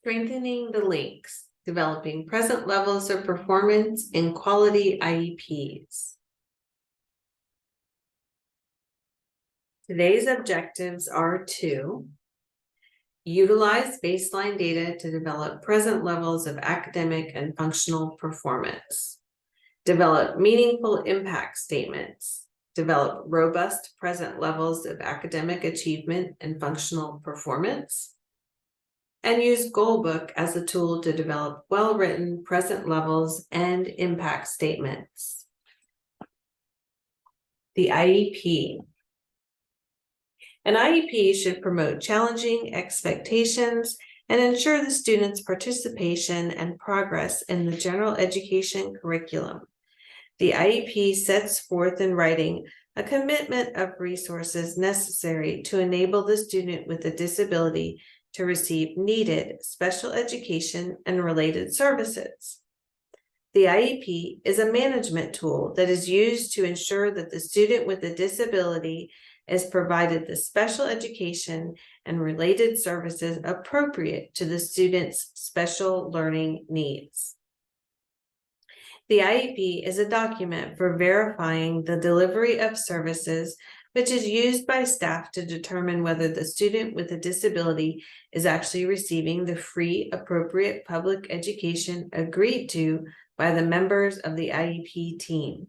Strengthening the links, developing present levels of performance in quality IEPs. Today's objectives are to utilize baseline data to develop present levels of academic and functional performance, develop meaningful impact statements, develop robust present levels of academic achievement and functional performance, and use Goalbook as a tool to develop well-written present levels and impact statements. The IEP. An IEP should promote challenging expectations and ensure the student's participation and progress in the general education curriculum. The IEP sets forth in writing a commitment of resources necessary to enable the student with a disability to receive needed special education and related services. The IEP is a management tool that is used to ensure that the student with a disability is provided the special education and related services appropriate to the student's special learning needs. The IEP is a document for verifying the delivery of services, which is used by staff to determine whether the student with a disability is actually receiving the free, appropriate public education agreed to by the members of the IEP team.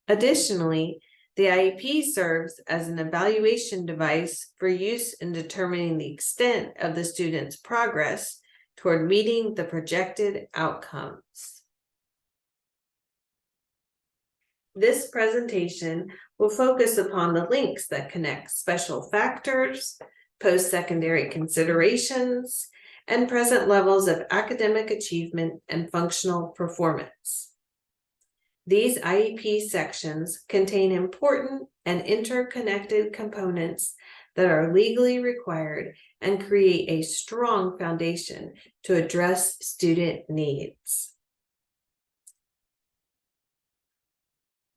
Additionally, the IEP serves as an evaluation device for use in determining the extent of the student's progress toward meeting the projected outcomes. This presentation will focus upon the links that connect special factors, post-secondary considerations, and present levels of academic achievement and functional performance. These IEP sections contain important and interconnected components that are legally required and create a strong foundation to address student needs.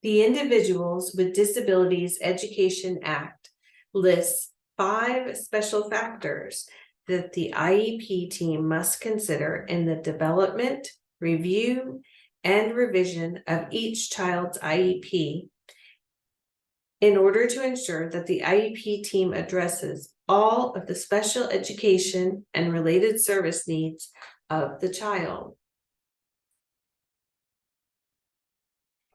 The Individuals with Disabilities Education Act lists 5 special factors that the IEP team must consider in the development, review, and revision of each child's IEP in order to ensure that the IEP team addresses all of the special education and related service needs of the child.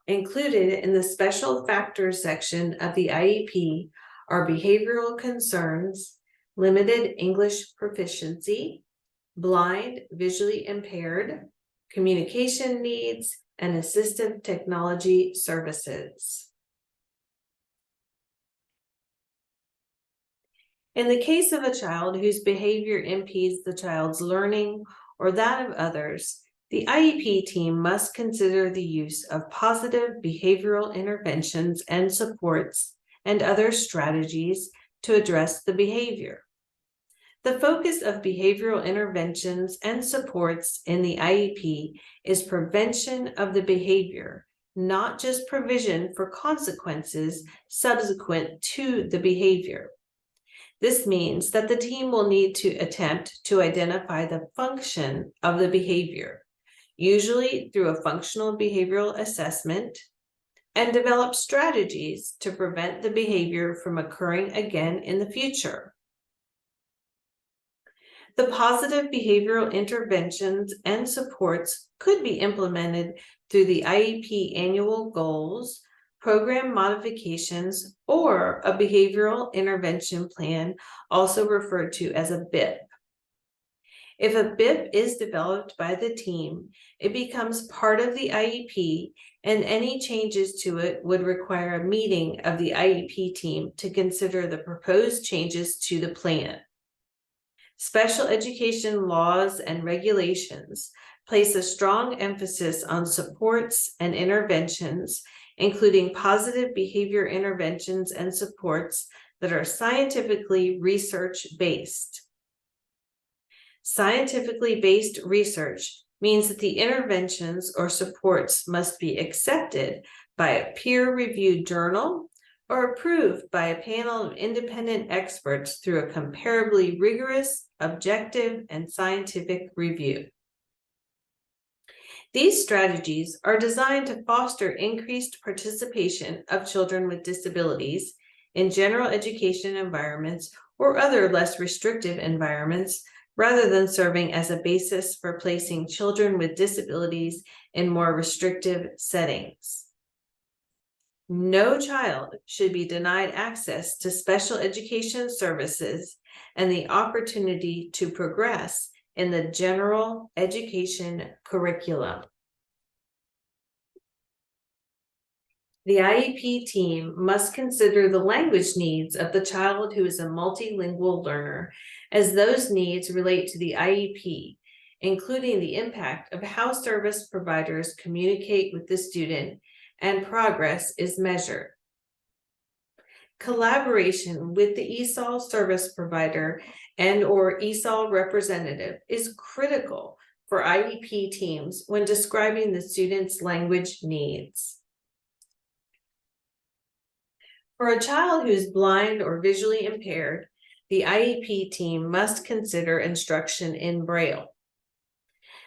Included in the special factors section of the IEP are behavioral concerns, limited English proficiency, blind, visually impaired, communication needs, and assistive technology services. In the case of a child whose behavior impedes the child's learning or that of others, the IEP team must consider the use of positive behavioral interventions and supports and other strategies to address the behavior. The focus of behavioral interventions and supports in the IEP is prevention of the behavior, not just provision for consequences subsequent to the behavior. This means that the team will need to attempt to identify the function of the behavior, usually through a functional behavioral assessment, and develop strategies to prevent the behavior from occurring again in the future. The positive behavioral interventions and supports could be implemented through the IEP annual goals, program modifications, or a behavioral intervention plan, also referred to as a BIP. If a BIP is developed by the team, it becomes part of the IEP, and any changes to it would require a meeting of the IEP team to consider the proposed changes to the plan. Special education laws and regulations place a strong emphasis on supports and interventions, including positive behavior interventions and supports that are scientifically research-based. Scientifically based research means that the interventions or supports must be accepted by a peer-reviewed journal or approved by a panel of independent experts through a comparably rigorous, objective, and scientific review. These strategies are designed to foster increased participation of children with disabilities in general education environments or other less restrictive environments, rather than serving as a basis for placing children with disabilities in more restrictive settings. No child should be denied access to special education services and the opportunity to progress in the general education curriculum. The IEP team must consider the language needs of the child who is a multilingual learner, as those needs relate to the IEP, including the impact of how service providers communicate with the student and progress is measured. Collaboration with the ESOL service provider and/or ESOL representative is critical for IEP teams when describing the student's language needs. For a child who is blind or visually impaired, the IEP team must consider instruction in Braille.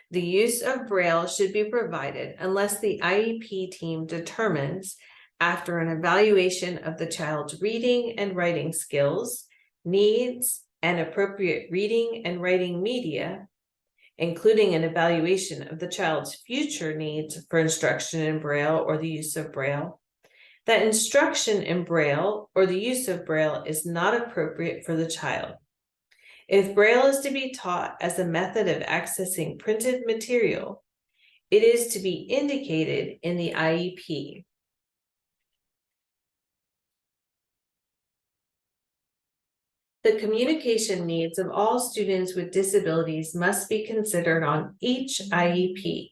The use of Braille should be provided unless the IEP team determines, after an evaluation of the child's reading and writing skills, needs, and appropriate reading and writing media, including an evaluation of the child's future needs for instruction in Braille or the use of Braille, that instruction in Braille or the use of Braille is not appropriate for the child. If Braille is to be taught as a method of accessing printed material, it is to be indicated in the IEP. The communication needs of all students with disabilities must be considered on each IEP.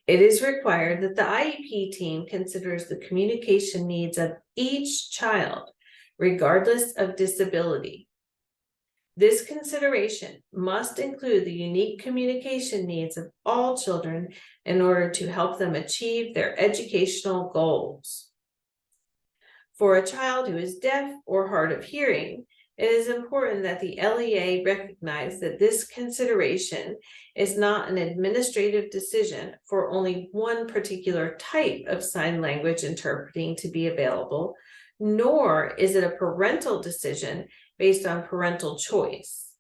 It is required that the IEP team considers the communication needs of each child, regardless of disability. This consideration must include the unique communication needs of all children in order to help them achieve their educational goals. For a child who is deaf or hard of hearing, it is important that the LEA recognize that this consideration is not an administrative decision for only one particular type of sign language interpreting to be available, nor is it a parental decision based on parental choice.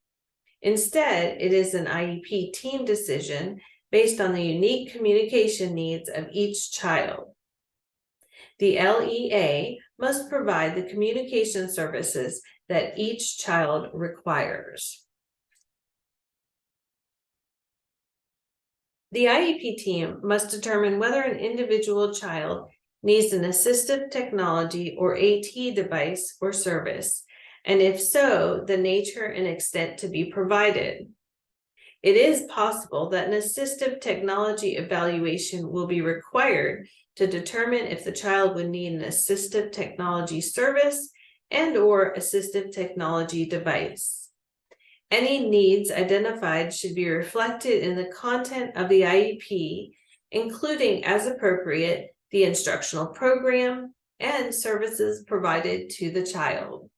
Instead, it is an IEP team decision based on the unique communication needs of each child. The LEA must provide the communication services that each child requires. The IEP team must determine whether an individual child needs an assistive technology or AT device or service, and if so, the nature and extent to be provided. It is possible that an assistive technology evaluation will be required to determine if the child would need an assistive technology service and/or assistive technology device. Any needs identified should be reflected in the content of the IEP, including, as appropriate, the instructional program and services provided to the child.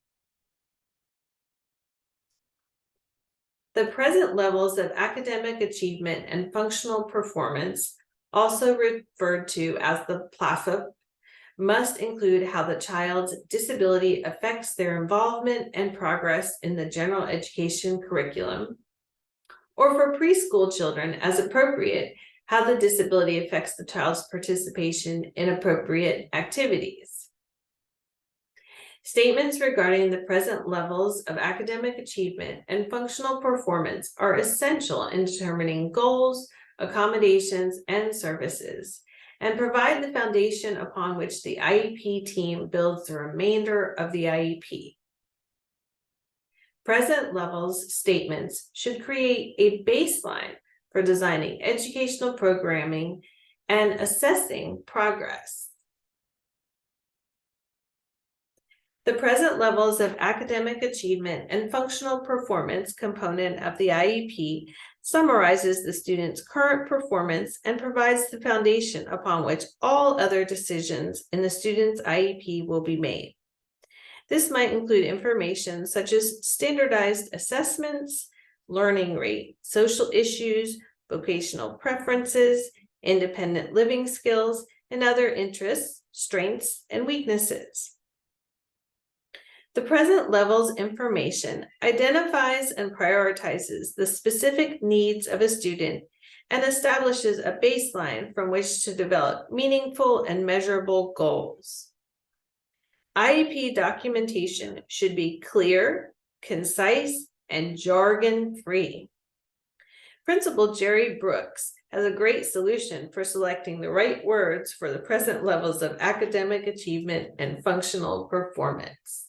The present levels of academic achievement and functional performance, also referred to as the PLAAFP, must include how the child's disability affects their involvement and progress in the general education curriculum, or for preschool children, as appropriate, how the disability affects the child's participation in appropriate activities. Statements regarding the present levels of academic achievement and functional performance are essential in determining goals, accommodations, and services, and provide the foundation upon which the IEP team builds the remainder of the IEP. Present levels statements should create a baseline for designing educational programming and assessing progress. The present levels of academic achievement and functional performance component of the IEP summarizes the student's current performance, and provides the foundation upon which all other decisions in the student's IEP will be made. This might include information such as standardized assessments, learning rate, social issues, vocational preferences, independent living skills, and other interests, strengths, and weaknesses. The present levels information identifies and prioritizes the specific needs of a student and establishes a baseline from which to develop meaningful and measurable goals. IEP documentation should be clear, concise, and jargon-free. Principal Jerry Brooks has a great solution for selecting the right words for the present levels of academic achievement and functional performance.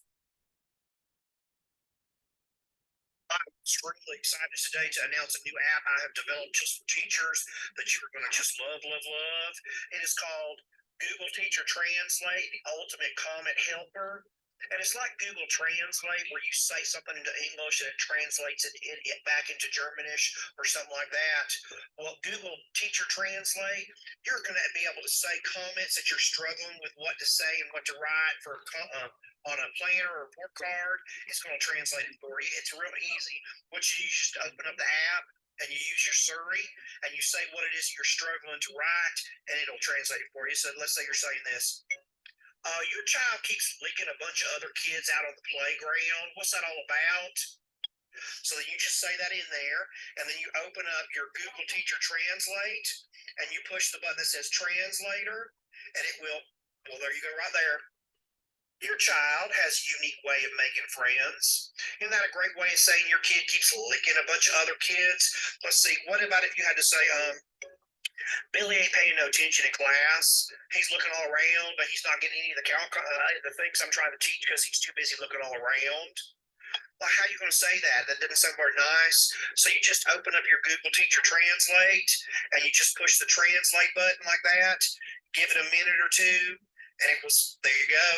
I'm extremely excited today to announce a new app I have developed just for teachers that you're going to just love. It is called Google Teacher Translate, the ultimate comment helper. And it's like Google Translate, where you say something into English and it translates it back into Germanish or something like that. Well, Google Teacher Translate, you're going to be able to say comments that you're struggling with what to say and what to write for on a planner or report card. It's going to translate it for you. It's real easy. What you just open up the app and you use your Siri and you say what it is you're struggling to write, and it'll translate it for you. So let's say you're saying this. Your child keeps licking a bunch of other kids out on the playground. What's that all about? So then you just say that in there, and then you open up your Google Teacher Translate, and you push the button that says Translator, and it will, well, there you go right there. Your child has a unique way of making friends. Isn't that a great way of saying your kid keeps licking a bunch of other kids? Let's see, what about if you had to say, Billy ain't paying no attention in class. He's looking all around, but he's not getting any of the things I'm trying to teach because he's too busy looking all around. Well, how are you going to say that? That doesn't sound very nice. So you just open up your Google Teacher Translate, and you just push the translate button like that. Give it a minute or two, and it was, there you go.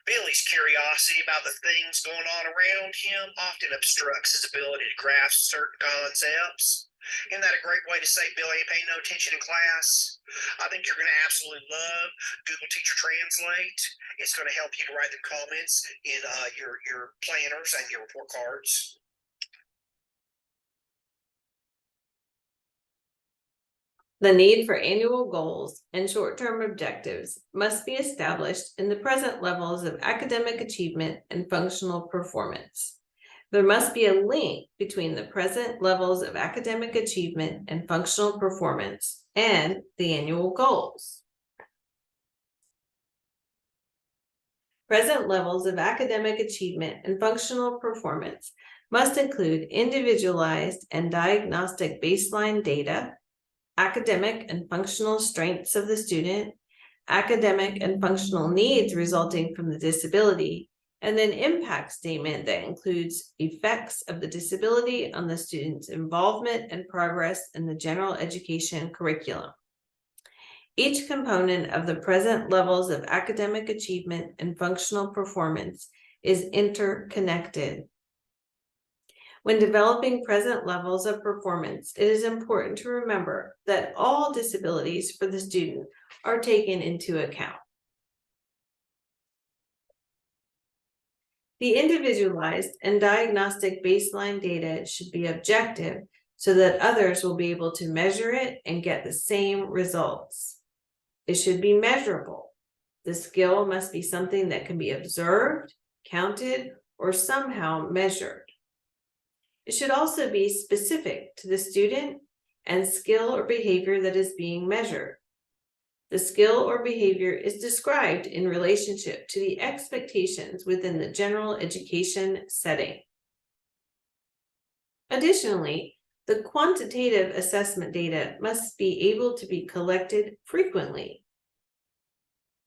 Billy's curiosity about the things going on around him often obstructs his ability to grasp certain concepts. Isn't that a great way to say Billy ain't paying no attention in class? I think you're going to absolutely love Google Teacher Translate. It's going to help you to write the comments in your planners and your report cards. The need for annual goals and short-term objectives must be established in the present levels of academic achievement and functional performance. There must be a link between the present levels of academic achievement and functional performance and the annual goals. Present levels of academic achievement and functional performance must include individualized and diagnostic baseline data, academic and functional strengths of the student, academic and functional needs resulting from the disability, and an impact statement that includes effects of the disability on the student's involvement and progress in the general education curriculum. Each component of the present levels of academic achievement and functional performance is interconnected. When developing present levels of performance, it is important to remember that all disabilities for the student are taken into account. The individualized and diagnostic baseline data should be objective so that others will be able to measure it and get the same results. It should be measurable. The skill must be something that can be observed, counted, or somehow measured. It should also be specific to the student and skill or behavior that is being measured. The skill or behavior is described in relationship to the expectations within the general education setting. Additionally, the quantitative assessment data must be able to be collected frequently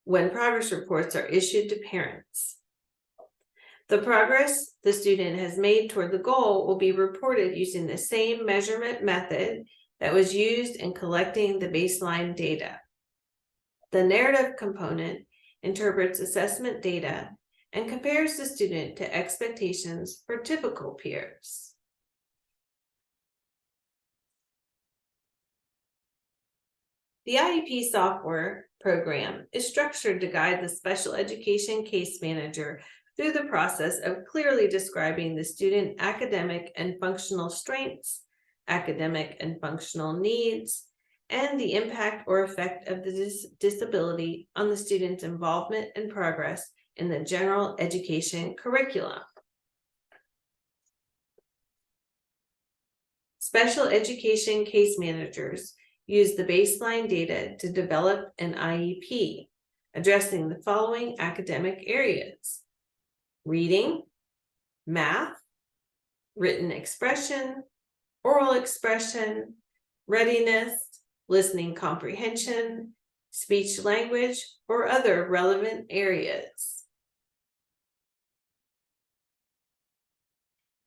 when progress reports are issued to parents. The progress the student has made toward the goal will be reported using the same measurement method that was used in collecting the baseline data. The narrative component interprets assessment data and compares the student to expectations for typical peers. The IEP software program is structured to guide the special education case manager through the process of clearly describing the student academic and functional strengths, academic and functional needs, and the impact or effect of the disability on the student's involvement and progress in the general education curriculum. Special education case managers use the baseline data to develop an IEP, addressing the following academic areas: reading, math, written expression, oral expression, readiness, listening comprehension, speech language, or other relevant areas.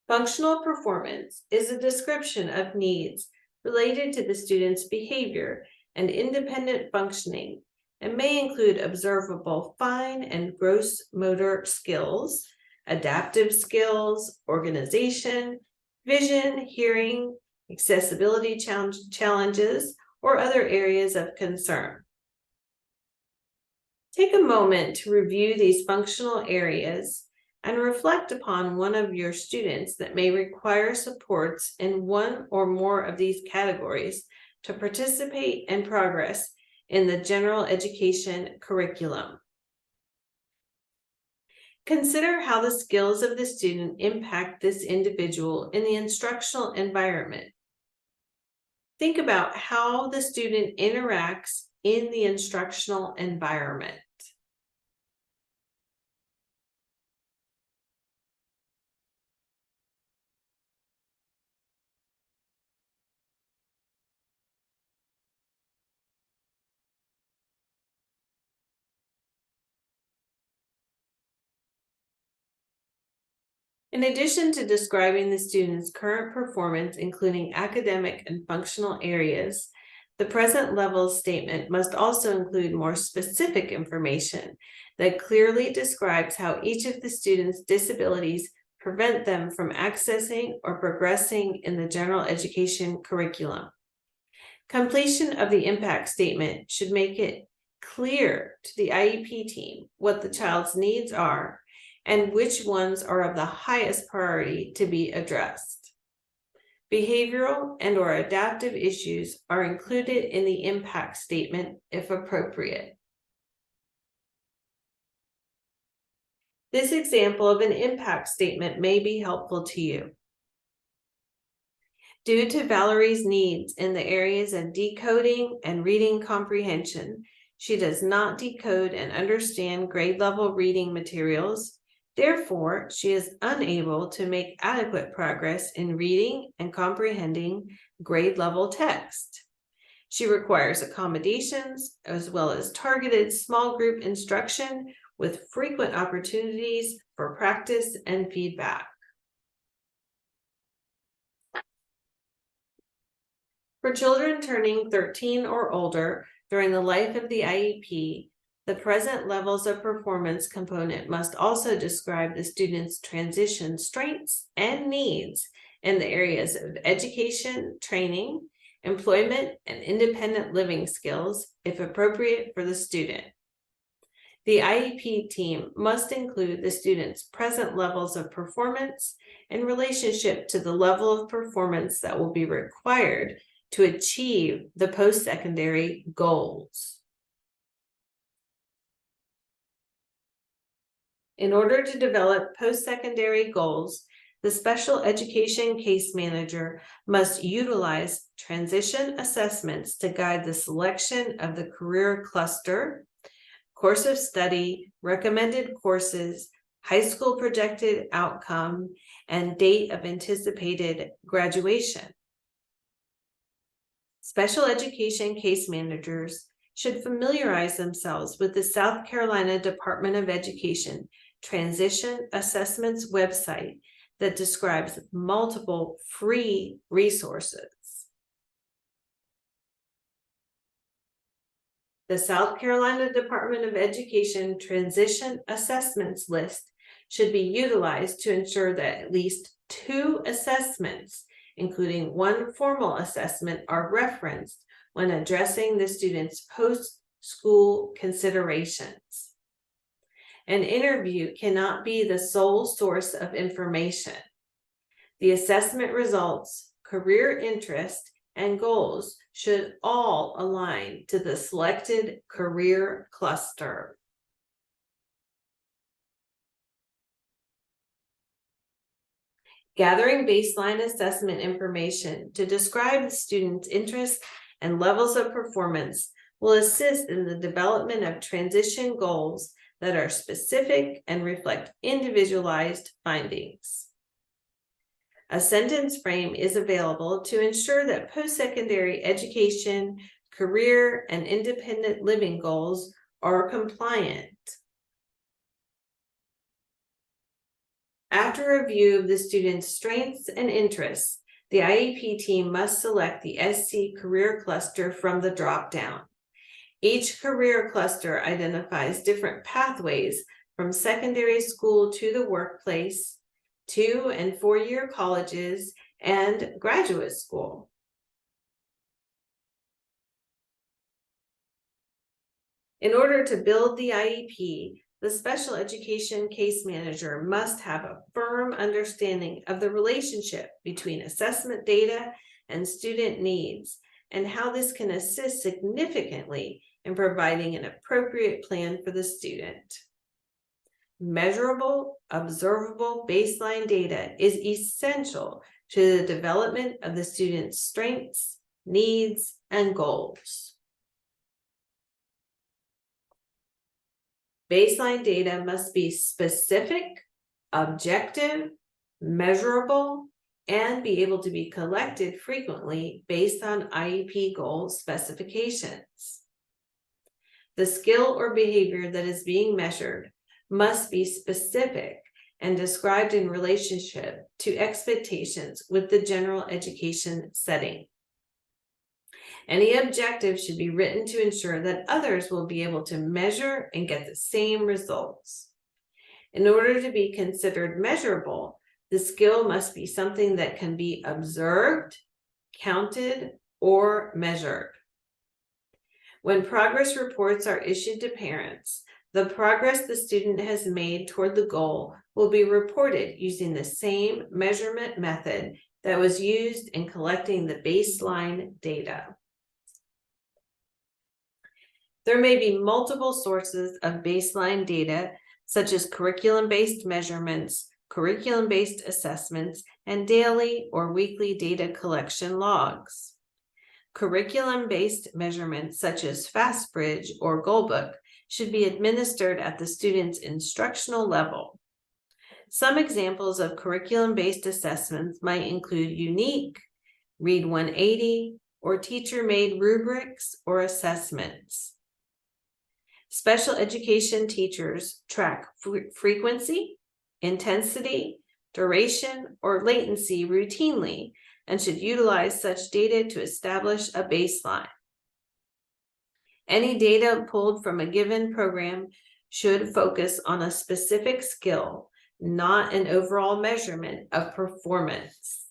Functional performance is a description of needs related to the student's behavior and independent functioning, and may include observable fine and gross motor skills, adaptive skills, organization, vision, hearing, accessibility challenges, or other areas of concern. Take a moment to review these functional areas and reflect upon one of your students that may require supports in one or more of these categories to participate and progress in the general education curriculum. Consider how the skills of the student impact this individual in the instructional environment. Think about how the student interacts in the instructional environment. In addition to describing the student's current performance, including academic and functional areas, the present levels statement must also include more specific information that clearly describes how each of the student's disabilities prevent them from accessing or progressing in the general education curriculum. Completion of the impact statement should make it clear to the IEP team what the child's needs are and which ones are of the highest priority to be addressed. Behavioral and/or adaptive issues are included in the impact statement if appropriate. This example of an impact statement may be helpful to you. Due to Valerie's needs in the areas of decoding and reading comprehension, she does not decode and understand grade level reading materials. Therefore, she is unable to make adequate progress in reading and comprehending grade level text. She requires accommodations as well as targeted small group instruction with frequent opportunities for practice and feedback. For children turning 13 or older during the life of the IEP, the present levels of performance component must also describe the student's transition strengths and needs in the areas of education, training, employment, and independent living skills, if appropriate for the student. The IEP team must include the student's present levels of performance in relationship to the level of performance that will be required to achieve the post-secondary goals. In order to develop post-secondary goals, the special education case manager must utilize transition assessments to guide the selection of the career cluster, course of study, recommended courses, high school projected outcome, and date of anticipated graduation. Special education case managers should familiarize themselves with the South Carolina Department of Education Transition Assessments website that describes multiple free resources. The South Carolina Department of Education Transition Assessments list should be utilized to ensure that at least 2 assessments including one formal assessment, are referenced when addressing the student's post-school considerations. An interview cannot be the sole source of information. The assessment results, career interest, and goals should all align to the selected career cluster. Gathering baseline assessment information to describe the student's interests and levels of performance will assist in the development of transition goals that are specific and reflect individualized findings. A sentence frame is available to ensure that post-secondary education, career, and independent living goals are compliant. After review of the student's strengths and interests, the IEP team must select the SC career cluster from the drop-down. Each career cluster identifies different pathways from secondary school to the workplace, 2- and 4-year colleges, and graduate school. In order to build the IEP, the special education case manager must have a firm understanding of the relationship between assessment data and student needs, and how this can assist significantly in providing an appropriate plan for the student. Measurable, observable baseline data is essential to the development of the student's strengths, needs, and goals. Baseline data must be specific, objective, measurable, and be able to be collected frequently based on IEP goal specifications. The skill or behavior that is being measured must be specific and described in relationship to expectations with the general education setting. Any objective should be written to ensure that others will be able to measure and get the same results. In order to be considered measurable, the skill must be something that can be observed, counted, or measured. When progress reports are issued to parents, the progress the student has made toward the goal will be reported using the same measurement method that was used in collecting the baseline data. There may be multiple sources of baseline data, such as curriculum-based measurements, curriculum-based assessments, and daily or weekly data collection logs. Curriculum-based measurements, such as FastBridge or Goalbook, should be administered at the student's instructional level. Some examples of curriculum-based assessments might include unique, Read 180, or teacher-made rubrics or assessments. Special education teachers track frequency, intensity, duration, or latency routinely and should utilize such data to establish a baseline. Any data pulled from a given program should focus on a specific skill, not an overall measurement of performance.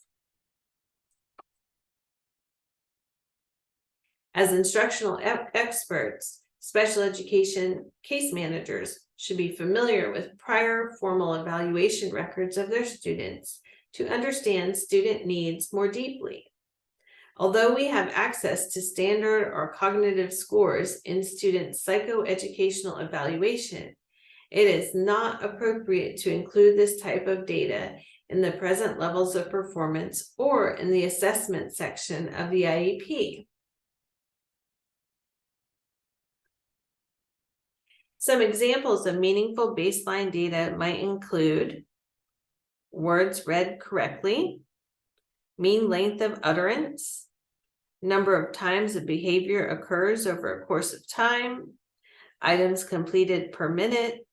As instructional experts, special education case managers should be familiar with prior formal evaluation records of their students to understand student needs more deeply. Although we have access to standard or cognitive scores in student psychoeducational evaluation, it is not appropriate to include this type of data in the present levels of performance or in the assessment section of the IEP. Some examples of meaningful baseline data might include words read correctly, mean length of utterance, number of times a behavior occurs over a course of time, items completed per minute,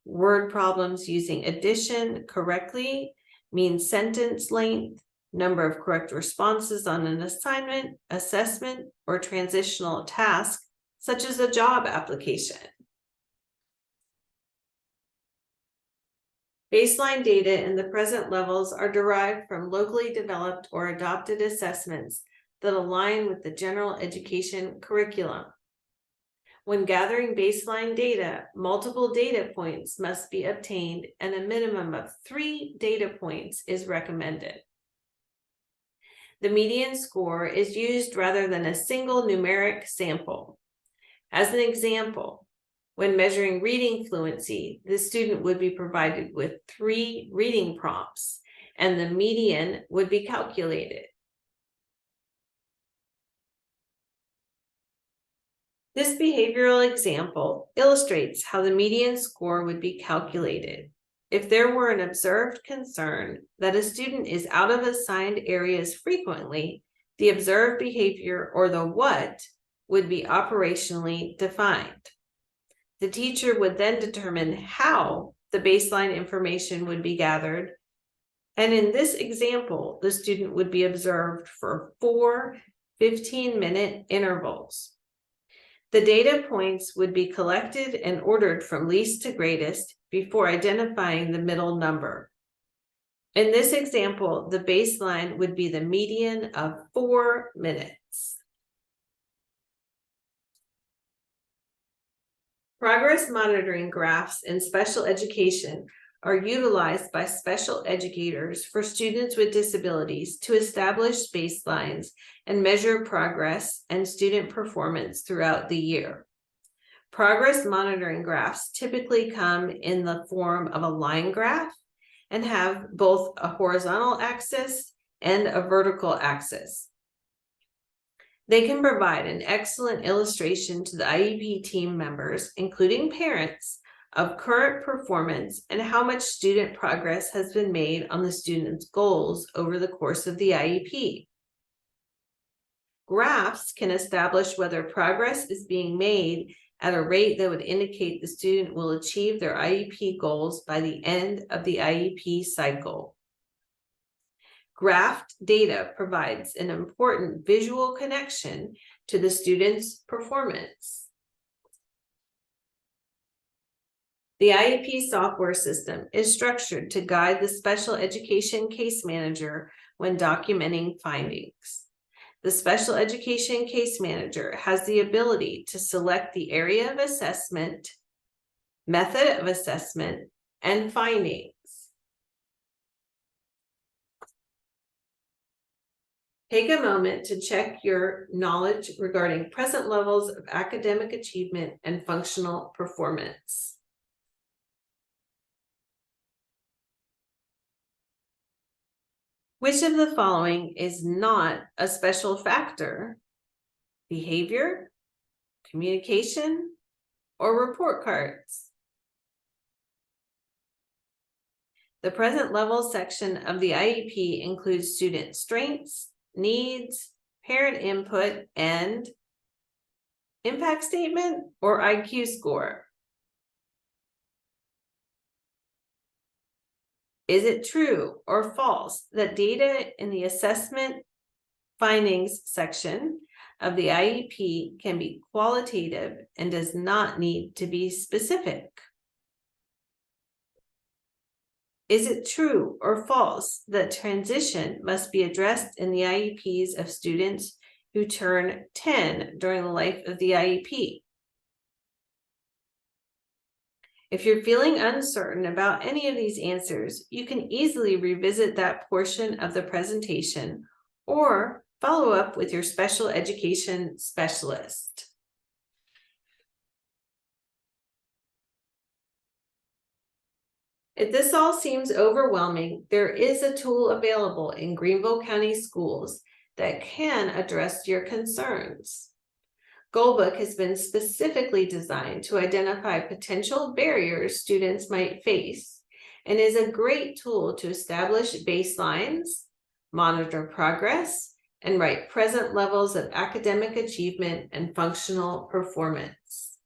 word problems using addition correctly, mean sentence length, number of correct responses on an assignment, assessment, or transitional task, such as a job application. Baseline data in the present levels are derived from locally developed or adopted assessments that align with the general education curriculum. When gathering baseline data, multiple data points must be obtained and a minimum of 3 data points is recommended. The median score is used rather than a single numeric sample. As an example, when measuring reading fluency, the student would be provided with 3 reading prompts, and the median would be calculated. This behavioral example illustrates how the median score would be calculated. If there were an observed concern that a student is out of assigned areas frequently, the observed behavior, or the what, would be operationally defined. The teacher would then determine how the baseline information would be gathered. And in this example, the student would be observed for 4 15-minute intervals. The data points would be collected and ordered from least to greatest before identifying the middle number. In this example, the baseline would be the median of 4 minutes. Progress monitoring graphs in special education are utilized by special educators for students with disabilities to establish baselines and measure progress and student performance throughout the year. Progress monitoring graphs typically come in the form of a line graph and have both a horizontal axis and a vertical axis. They can provide an excellent illustration to the IEP team members, including parents, of current performance and how much student progress has been made on the student's goals over the course of the IEP. Graphs can establish whether progress is being made at a rate that would indicate the student will achieve their IEP goals by the end of the IEP cycle. Graphed data provides an important visual connection to the student's performance. The IEP software system is structured to guide the special education case manager when documenting findings. The special education case manager has the ability to select the area of assessment, method of assessment, and findings. Take a moment to check your knowledge regarding present levels of academic achievement and functional performance. Which of the following is not a special factor? Behavior, communication, or report cards? The present level section of the IEP includes student strengths, needs, parent input, and impact statement or IQ score. Is it true or false that data in the assessment findings section of the IEP can be qualitative and does not need to be specific? Is it true or false that transition must be addressed in the IEPs of students who turn 10 during the life of the IEP? If you're feeling uncertain about any of these answers, you can easily revisit that portion of the presentation or follow up with your special education specialist. If this all seems overwhelming, there is a tool available in Greenville County Schools that can address your concerns. Goalbook has been specifically designed to identify potential barriers students might face and is a great tool to establish baselines, monitor progress, and write present levels of academic achievement and functional performance.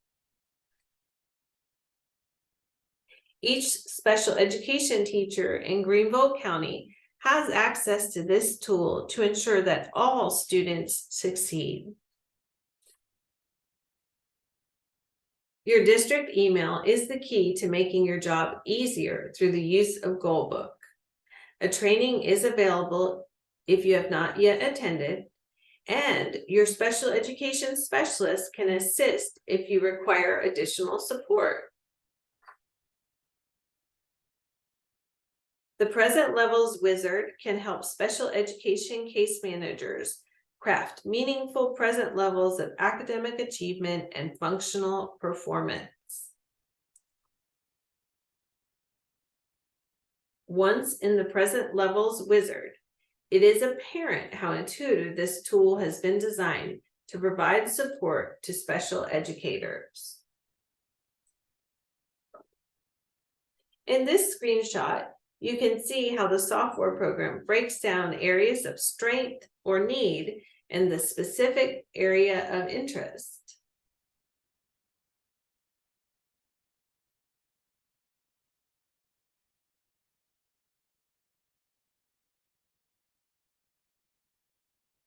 Each special education teacher in Greenville County has access to this tool to ensure that all students succeed. Your district email is the key to making your job easier through the use of Goalbook. A training is available if you have not yet attended, and your special education specialist can assist if you require additional support. The Present Levels wizard can help special education case managers craft meaningful present levels of academic achievement and functional performance. Once in the Present Levels wizard, it is apparent how intuitive this tool has been designed to provide support to special educators. In this screenshot, you can see how the software program breaks down areas of strength or need in the specific area of interest.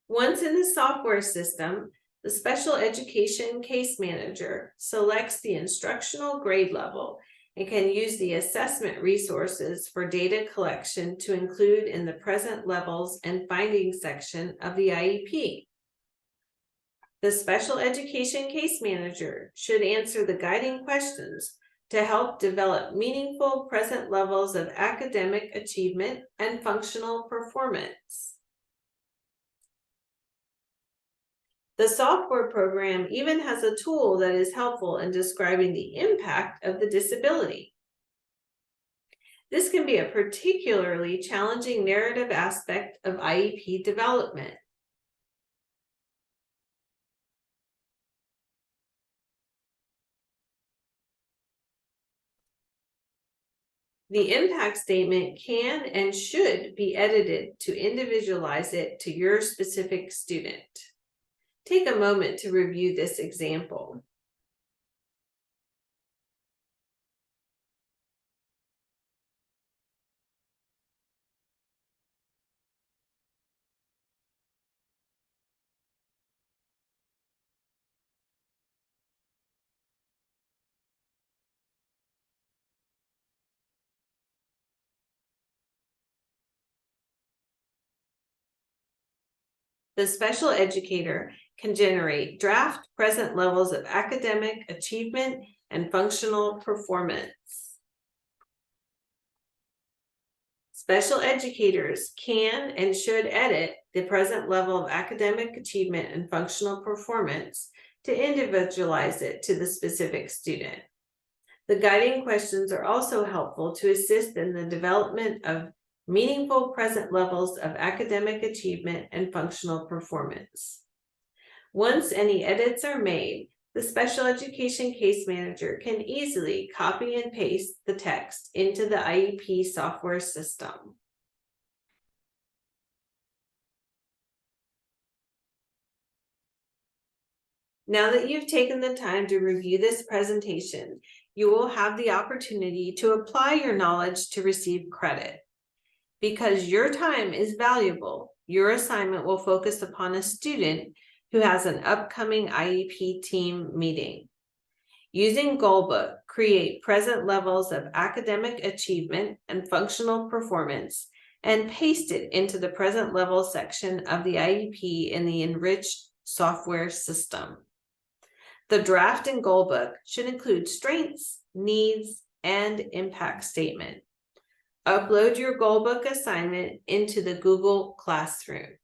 Once in the software system, the special education case manager selects the instructional grade level and can use the assessment resources for data collection to include in the present levels and findings section of the IEP. The special education case manager should answer the guiding questions to help develop meaningful present levels of academic achievement and functional performance. The software program even has a tool that is helpful in describing the impact of the disability. This can be a particularly challenging narrative aspect of IEP development. The impact statement can and should be edited to individualize it to your specific student. Take a moment to review this example. The special educator can generate draft present levels of academic achievement and functional performance. Special educators can and should edit the present level of academic achievement and functional performance to individualize it to the specific student. The guiding questions are also helpful to assist in the development of meaningful present levels of academic achievement and functional performance. Once any edits are made, the special education case manager can easily copy and paste the text into the IEP software system. Now that you've taken the time to review this presentation, you will have the opportunity to apply your knowledge to receive credit. Because your time is valuable, your assignment will focus upon a student who has an upcoming IEP team meeting. Using Goalbook, create present levels of academic achievement and functional performance and paste it into the present level section of the IEP in the enriched software system. The draft in Goalbook should include strengths, needs, and impact statement. Upload your Goalbook assignment into the Google Classroom.